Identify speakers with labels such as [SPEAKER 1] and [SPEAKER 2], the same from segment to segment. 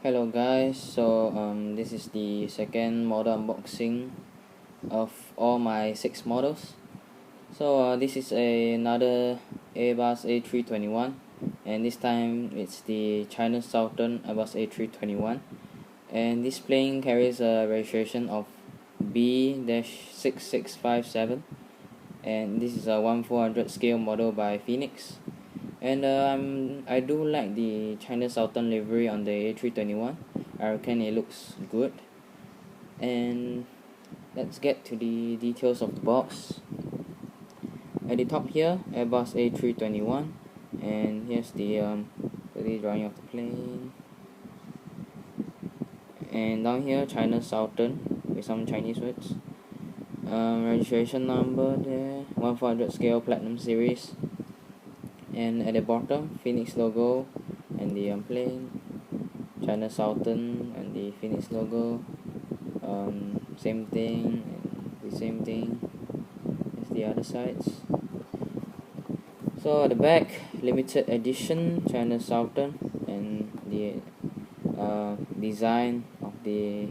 [SPEAKER 1] Hello guys, this is the second model unboxing of all my 6 models. This is another Airbus A321, and this time it's the China Southern Airbus A321, and this plane carries a registration of B-6657, and this is a 1/400 scale model by Phoenix. And I do like the China Southern livery on the A321. I reckon it looks good. And let's get to the details of the box. At the top here, Airbus A321, and here's the drawing of the plane. And down here, China Southern with some Chinese words. Registration number there, 1/400 scale Platinum Series. And at the bottom, Phoenix logo and the plane, China Southern and the Phoenix logo, same thing and the same thing as the other sides. So at the back, limited edition China Southern and the design of the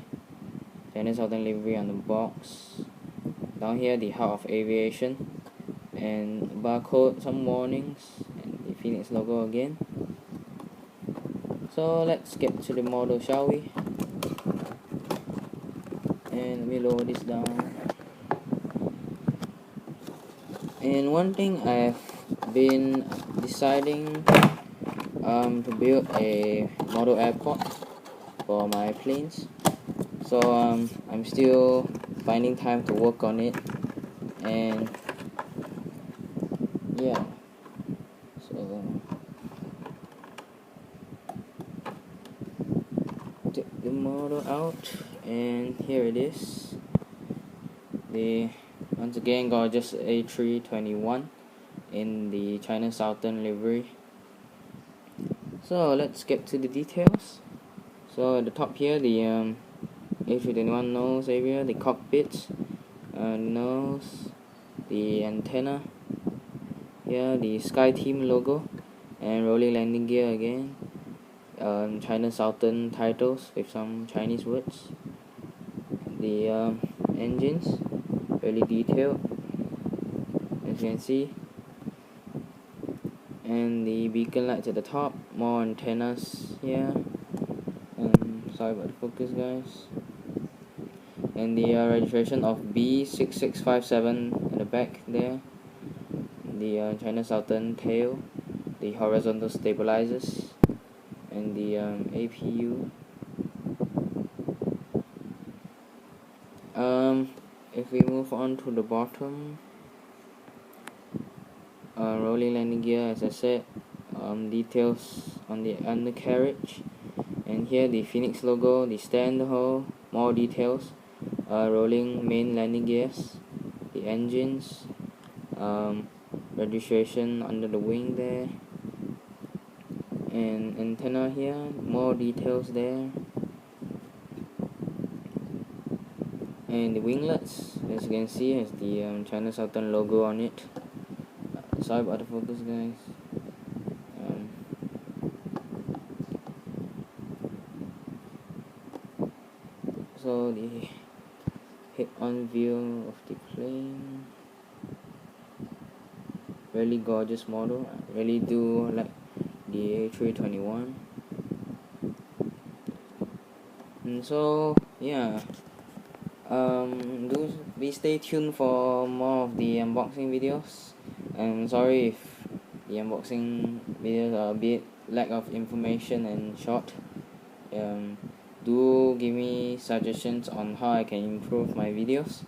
[SPEAKER 1] China Southern livery on the box. Down here, the Heart of Aviation and barcode, some warnings, and the Phoenix logo again. So let's get to the model, shall we? And let me lower this down. And one thing I've been deciding to build a model airport for my planes. So I'm still finding time to work on it, and yeah, so take the model out, and here it is. The once again gorgeous A321 in the China Southern livery. So let's get to the details. So at the top here, the A321 nose area, the cockpit, nose, the antenna. Here the Sky Team logo and rolling landing gear again. China Southern titles with some Chinese words. The engines, really detailed, as you can see. And the beacon lights at the top, more antennas here. Sorry about the focus, guys. And the registration of B-6657 at the back there. The China Southern tail, the horizontal stabilizers, and the APU. If we move on to the bottom, rolling landing gear, as I said, details on the undercarriage, and here the Phoenix logo, the stand hole, more details, rolling main landing gears, the engines, registration under the wing there, and antenna here, more details there, and the winglets, as you can see, has the China Southern logo on it. Sorry about the focus, guys. So the head-on view of the plane, really gorgeous model. I really do like the A321. And so yeah, do be stay tuned for more of the unboxing videos. And sorry if the unboxing videos are a bit lack of information and short. Do give me suggestions on how I can improve my videos.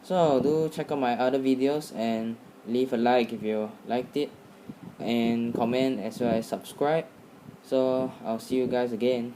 [SPEAKER 1] So do check out my other videos and leave a like if you liked it, and comment as well as subscribe. So I'll see you guys again.